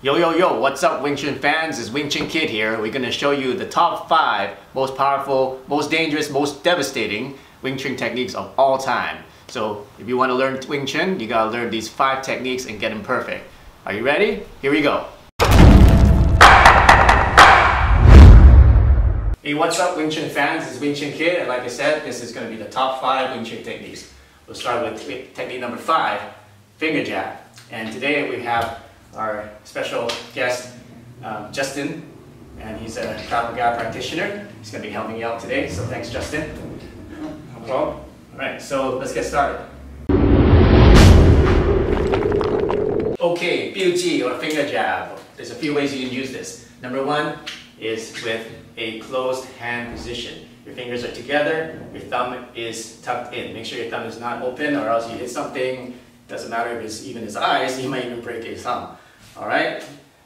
Yo, what's up Wing Chun fans? It's Wing Chun Kid here. We're going to show you the top 5 most powerful, most dangerous, most devastating Wing Chun techniques of all time. So if you want to learn Wing Chun, you gotta learn these 5 techniques and get them perfect. Are you ready? Here we go. Hey, what's up Wing Chun fans? It's Wing Chun Kid, and like I said, this is going to be the top 5 Wing Chun techniques. We'll start with technique number 5, finger jab. And today we have our special guest, Justin, and he's a Krav Maga practitioner. He's going to be helping you out today, so thanks Justin. No problem. Alright, so let's get started. Okay, BUG or finger jab. There's a few ways you can use this. Number 1 is with a closed hand position. Your fingers are together, your thumb is tucked in. Make sure your thumb is not open or else you hit something. Doesn't matter if it's even his eyes, you might even break his thumb. Alright?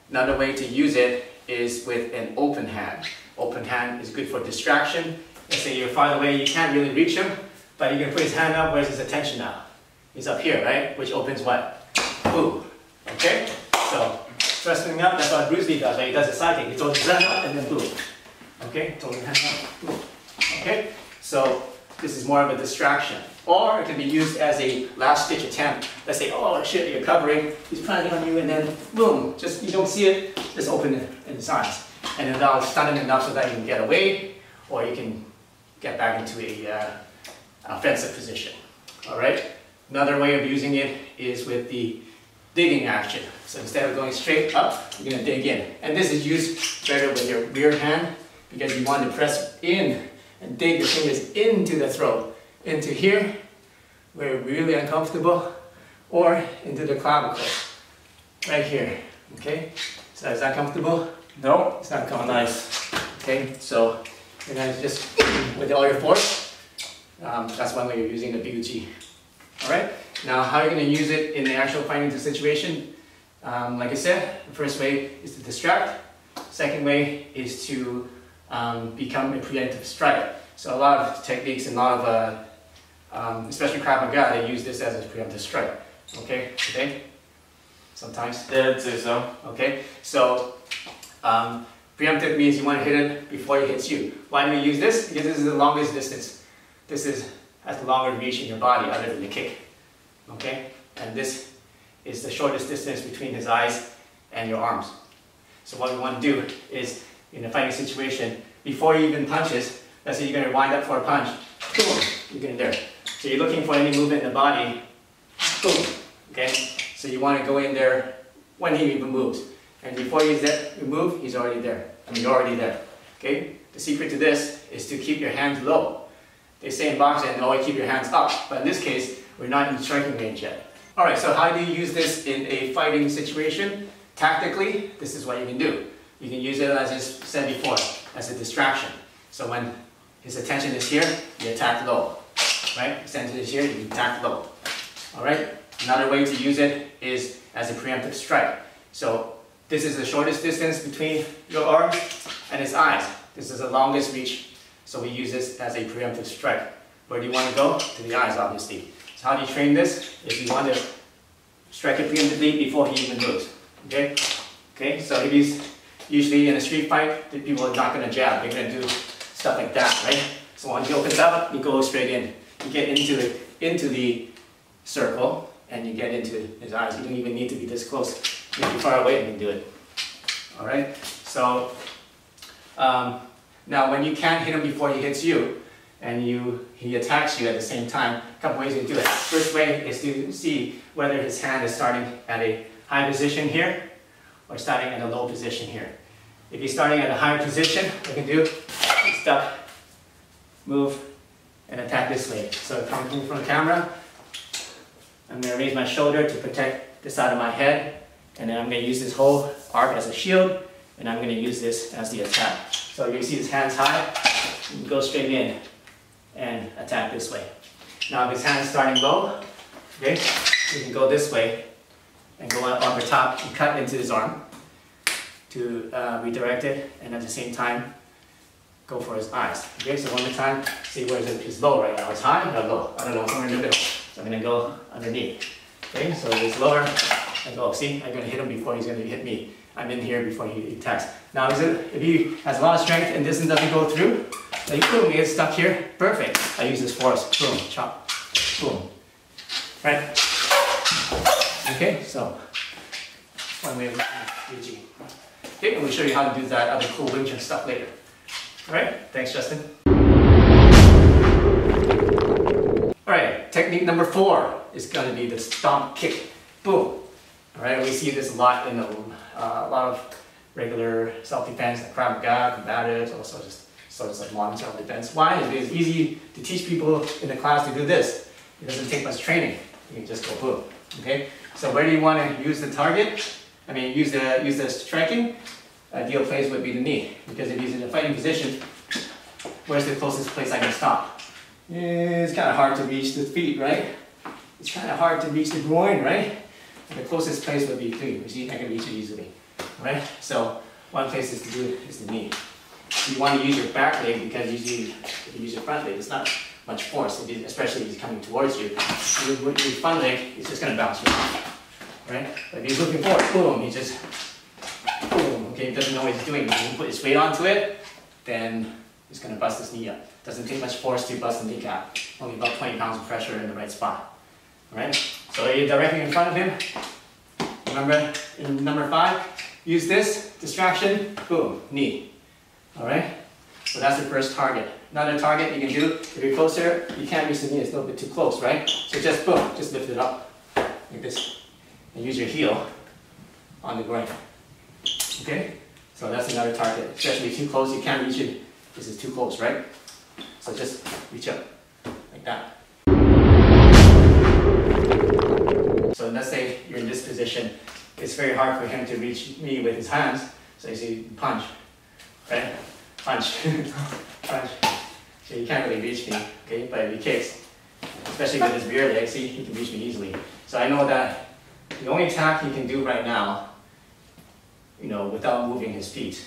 Another way to use it is with an open hand. Open hand is good for distraction. Let's say you're far away, you can't really reach him, but you can put his hand up. Where's his attention now? He's up here, right? Which opens what? Boom. Okay? So, first thing up, that's what Bruce Lee does, right? He does a side kick. He throws his hand up and then boom. Okay? Throws his hand up, boom. Okay? So, this is more of a distraction. Or it can be used as a last ditch attempt. Let's say, oh shit, you're covering, he's planning on you, and then boom, just you don't see it, just open it in his eyes. And then that'll stun him enough so that you can get away, or you can get back into a offensive position. Alright? Another way of using it is with the digging action. So instead of going straight up, you're going to dig in. And this is used better with your rear hand because you want to press in and dig your fingers into the throat. Into here, where you're really uncomfortable, or into the clavicle, right here. Okay, so is that comfortable? No, it's not comfortable. Nice. Okay, so you're gonna just with all your force. That's one way you're using the BUG. All right. Now, how are you gonna use it in the actual fighting situation? Like I said, the first way is to distract. Second way is to become a preemptive strike. So a lot of techniques and a lot of especially Krav Maga, they use this as a preemptive strike. Okay, today? Sometimes? Yeah, I'd say so. Okay, so preemptive means you want to hit it before it hits you. Why do we use this? Because this is the longest distance. This has the longer reach in your body other than the kick. Okay, and this is the shortest distance between his eyes and your arms. So what we want to do is, in a fighting situation, before he even punches, let's say you're going to wind up for a punch, boom, you're getting there. So you're looking for any movement in the body, boom, okay? So you want to go in there when he even moves. And before he's there, you move, he's already there. I mean, you're already there, okay? The secret to this is to keep your hands low. They say in boxing, always keep your hands up. But in this case, we're not in striking range yet. All right, so how do you use this in a fighting situation? Tactically, this is what you can do. You can use it, as I said before, as a distraction. So when his attention is here, you attack low. Right? His attention is here, you attack low. Alright? Another way to use it is as a preemptive strike. So this is the shortest distance between your arms and his eyes. This is the longest reach. So we use this as a preemptive strike. Where do you want to go? To the eyes, obviously. So how do you train this? If you want to strike it preemptively before he even moves. Okay? Okay, so if he's usually in a street fight, the people are not going to jab. They're going to do stuff like that, right? So when he opens up, you go straight in. You get into the circle, and you get into his eyes. You don't even need to be this close. You can be far away and you can do it. All right? So now when you can't hit him before he hits you, and he attacks you at the same time, a couple ways you can do it. First way is to see whether his hand is starting at a high position here, or starting at a low position here. If he's starting at a higher position, what you can do is duck, move, and attack this way. So coming from the camera, I'm going to raise my shoulder to protect the side of my head, and then I'm going to use this whole arc as a shield, and I'm going to use this as the attack. So you see his hands high, you can go straight in and attack this way. Now if his hand's starting low, okay, you can go this way and go up over top and cut into his arm to redirect it, and at the same time go for his eyes. Okay, so one more time, see where it's low right now. It's high or low? I don't know, somewhere in the middle. So I'm going to go underneath. Okay, so it's lower, I go, see, I'm gonna hit him before he's gonna hit me. I'm in here before he attacks. Now, if he has a lot of strength and this doesn't go through, like boom, he gets stuck here. Perfect. I use this force. Boom, chop, boom. Right? Okay, so one way of Yuji. Okay, and we'll show you how to do that other cool Wing Chun stuff later. Alright, thanks Justin. Alright, technique number 4 is going to be the Stomp Kick. Boom. Alright, we see this a lot in a lot of regular self-defense, like Krav Maga, combatives, also just sorts of modern self-defense. Why? It's easy to teach people in the class to do this. It doesn't take much training. You can just go boom. Okay? So where do you want to use the target? I mean, use the striking. Ideal place would be the knee, because if he's in a fighting position, where's the closest place I can stop? It's kind of hard to reach the feet, right? It's kind of hard to reach the groin, right? The closest place would be 3. You see, I can reach it easily, right? So one place is to do it is the knee. You want to use your back leg because usually if you use your front leg, it's not much force, especially if he's coming towards you. With your front leg, it's just going to bounce you off, right? But if he's looking forward, boom, he just, boom, okay, he doesn't know what he's doing. If he can put his weight onto it, then he's going to bust his knee up. Doesn't take much force to bust the kneecap. Only about 20 pounds of pressure in the right spot, right? So you're directly in front of him. Remember, in number 5, use this, distraction, boom, knee. Alright? So that's the first target. Another target you can do, if you're closer, you can't reach the knee, it's a little bit too close, right? So just boom, just lift it up, like this. And use your heel on the groin. Okay? So that's another target. Especially too close, you can't reach it. This is too close, right? So just reach up, like that. So let's say you're in this position. It's very hard for him to reach me with his hands. So you see, punch, right? Punch, punch. So you can't really reach me, okay? But if he kicks, especially with his rear leg, see, he can reach me easily. So I know that the only attack he can do right now, you know, without moving his feet,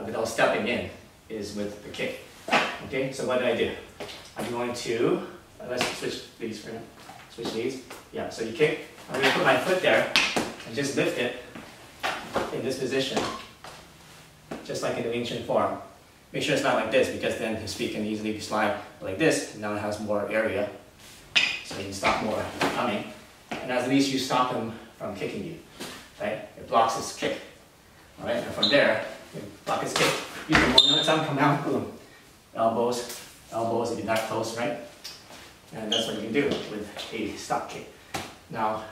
without stepping in, is with the kick. Okay, so what do I do? I'm going to, let's switch these for now. Switch these. Yeah, so you kick. I'm going to put my foot there and just lift it in this position, just like in the Wing Chun form. Make sure it's not like this, because then his feet can easily slide like this, and now it has more area, so you can stop more from coming. And at least you stop him from kicking you, right? It blocks his kick. All right, and from there, you block his kick. You can one time come out, boom. Elbows, elbows if you're that close, right? And that's what you can do with a stop kick. Now,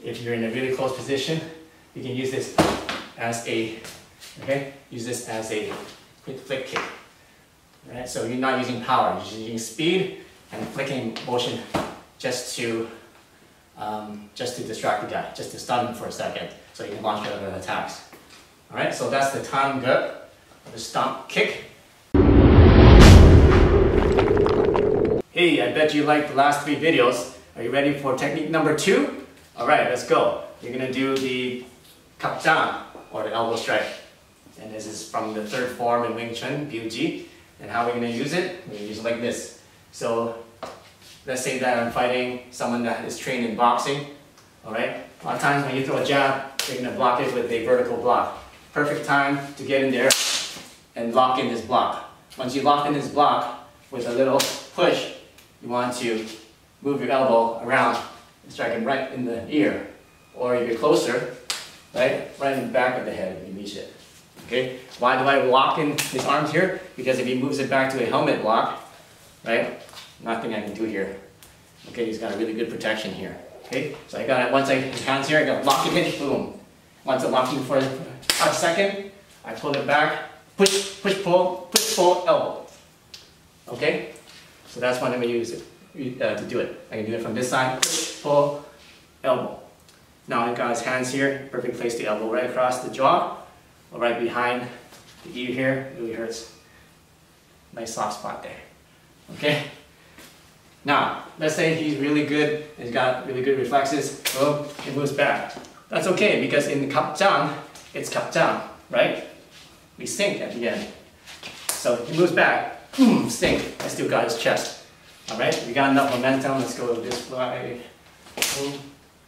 if you're in a really close position, you can use this as a, okay? Use this as a quick flick kick. Right? So you're not using power, you're just using speed and flicking motion just to distract the guy, just to stun him for a second, so you can launch other attacks. All right, so that's the time gut, the stomp kick. Hey, I bet you liked the last 3 videos. Are you ready for technique number 2? All right, let's go. You're gonna do the kap chan, or the elbow strike. And this is from the 3rd form in Wing Chun, BUG. And how we're gonna use it? We're gonna use it like this. So, let's say that I'm fighting someone that is trained in boxing. All right. A lot of times when you throw a jab, you're gonna block it with a vertical block. Perfect time to get in there and lock in this block. Once you lock in this block with a little push, you want to move your elbow around and strike him right in the ear. Or if you're closer, right in the back of the head if you reach it. Okay? Why do I lock in his arms here? Because if he moves it back to a helmet block, right, nothing I can do here. Okay, he's got a really good protection here. Okay, so I got it, once his hands here, I got to lock him in, boom. Once I lock him for a second, I pull it back, push, pull, elbow. Okay? So that's when I'm going to use it, to do it. I can do it from this side, push, pull, elbow. Now I got his hands here, perfect place to elbow, right across the jaw, or right behind the ear here, really hurts. Nice soft spot there. Okay? Now, let's say he's really good, he's got really good reflexes, boom, he moves back. That's okay, because in the kap chan, it's kap chan, right? We sink at the end. So he moves back, boom, sink. I still got his chest. Alright, we got enough momentum, let's go this way. Boom,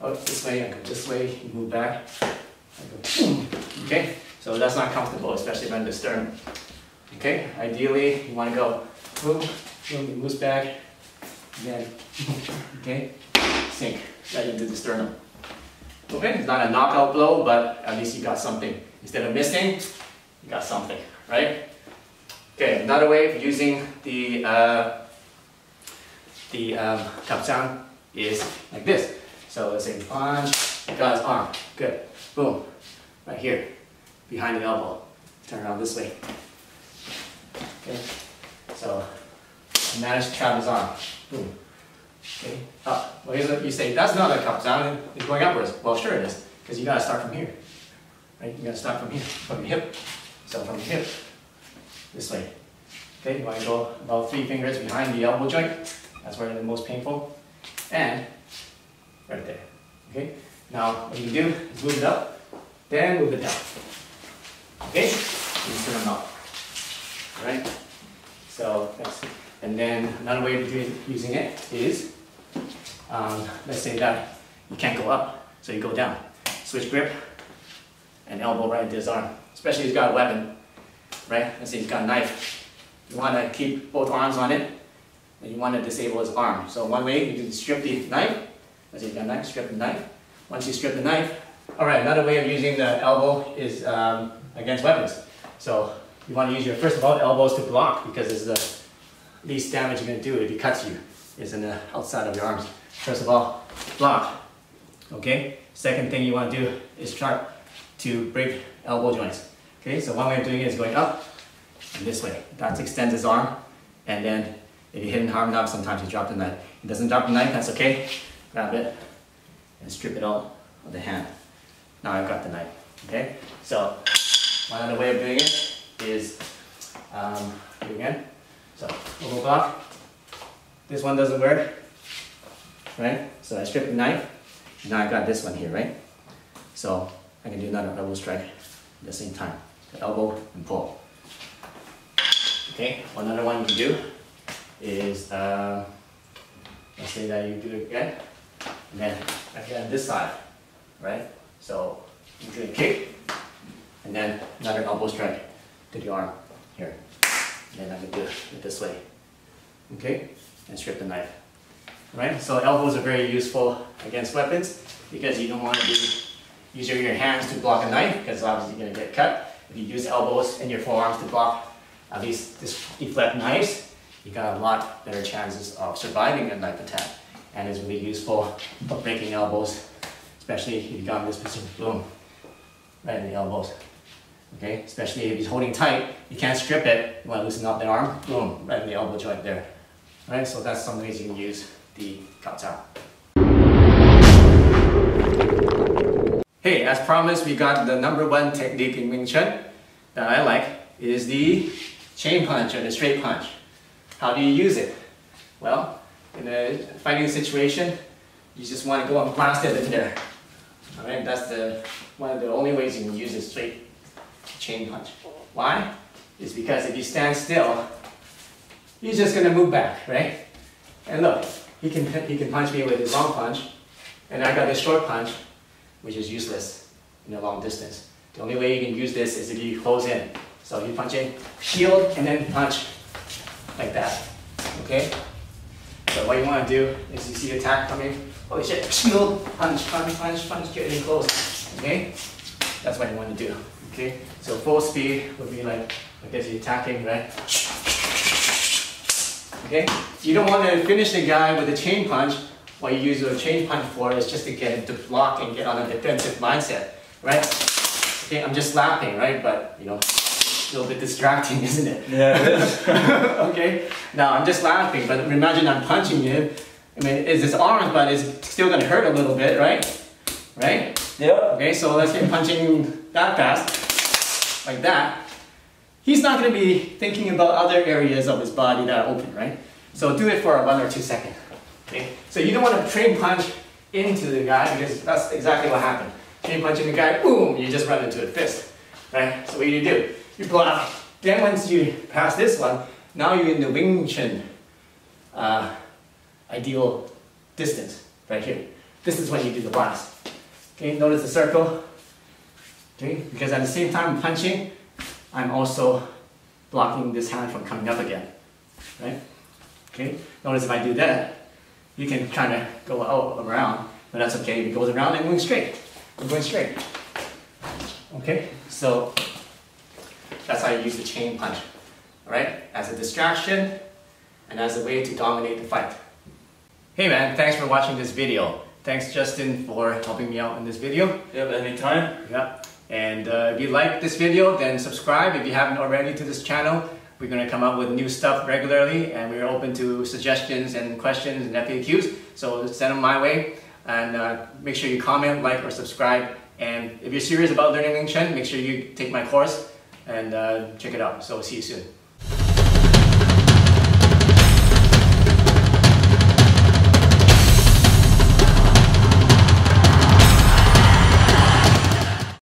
Oh, this way, I go this way, you move back. I go boom. Okay? So that's not comfortable, especially when the sternum. Okay? Ideally, you want to go boom, boom, you move back, and then, okay? Sink right into the sternum. Okay? It's not a knockout blow, but at least you got something. Instead of missing, you got something, right? Okay, another way of using the cup sound is like this. So let's say punch, you got his arm, good, boom, right here, behind the elbow, turn around this way. Okay, so I managed to trap his arm, boom, okay, up. Well, here's what you say, that's not a cup sound, it's going upwards. Well, sure it is, because you gotta start from here, right? You gotta start from here, from your hip. So from your hip, this way. Okay, you want to go about 3 fingers behind the elbow joint. That's where it's the most painful. And right there. Okay? Now what you do is move it up, then move it down. Okay? And turn them up. Alright? So that's it. And then another way of using it is, let's say that you can't go up, so you go down. Switch grip and elbow right into his arm. Especially if he's got a weapon, right? Let's say he's got a knife. You want to keep both arms on it, and you want to disable his arm. So one way, you can strip the knife. Let's say you've got a knife, strip the knife. Once you strip the knife, alright, another way of using the elbow is against weapons. So you want to use your, first of all, elbows to block, because it's the least damage you're going to do if he cuts you, is in the outside of your arms. First of all, block. Okay? Second thing you want to do is try to break elbow joints. Okay, so one way of doing it is going up and this way. That extends his arm, and then if you hit him hard enough, sometimes you drop the knife. He doesn't drop the knife, that's okay. Grab it and strip it out of the hand. Now I've got the knife. Okay, so one other way of doing it is do it again. So elbow block. This one doesn't work, right? So I strip the knife. Now I got this one here, right? So I can do another elbow strike at the same time. So elbow and pull. Okay, one other one you can do is, let's say that you do it again, and then again this side, right? So you do a kick, and then another elbow strike to the arm here. And then I can do it this way, okay? And strip the knife. Right? So elbows are very useful against weapons, because you don't want to use your hands to block a knife, because obviously you're going to get cut. If you use elbows and your forearms to block at least deflect knives, you got a lot better chances of surviving a knife attack. And it's really useful for breaking elbows, especially if you got in this position, boom, right in the elbows. Okay, especially if he's holding tight, you can't strip it, you want to loosen up the arm, boom, right in the elbow joint there. Right, so that's some ways you can use the Kao Cao. Hey, as promised, we got the #1 technique in Wing Chun that I like is the chain punch or the straight punch. How do you use it? Well, in a fighting situation, you just want to go and blast it in there. Alright, that's one of the only ways you can use a straight chain punch. Why? It's because if you stand still, he's just going to move back, right? And look, he can punch me with his long punch, and I got this short punch, which is useless in a long distance. The only way you can use this is if you close in. So you punch in, shield, and then punch like that, okay? So what you want to do is you see the attack coming, holy shit, shield, punch, punch, punch, punch, get in close, okay? That's what you want to do, okay? So full speed would be like this, you're attacking, right? Okay? You don't want to finish the guy with a chain punch. What you use a chain punch for is just to get him to block and get on a defensive mindset, right? Okay, I'm just laughing, right? But, you know, a little bit distracting, isn't it? Yeah, it is. Okay? Now, I'm just laughing, but imagine I'm punching him. I mean, it's his arms, but it's still going to hurt a little bit, right? Right? Yeah. Okay, so let's get punching that fast, like that. He's not going to be thinking about other areas of his body that are open, right? So do it for 1 or 2 seconds. Okay? So you don't want to train punch into the guy, because that's exactly what happened. Train punch in the guy, boom, you just run into a fist. Right? So what do? You block. Then once you pass this one, now you're in the Wing Chun ideal distance, right here. this is when you do the blast. Okay, notice the circle. Okay, because at the same time I'm punching, I'm also blocking this hand from coming up again. Right? Okay, notice if I do that, you can kind of go out around, but that's okay. If it goes around, I'm going straight. I'm going straight. Okay, so that's how you use the chain punch. Alright, as a distraction and as a way to dominate the fight. Hey man, thanks for watching this video. Thanks Justin for helping me out in this video. Yep, anytime. Yeah. And if you like this video, then subscribe if you haven't already to this channel. We're going to come up with new stuff regularly, and we're open to suggestions and questions and FAQs. So send them my way, and make sure you comment, like, or subscribe. And if you're serious about learning Wing Chun, make sure you take my course and check it out. So see you soon.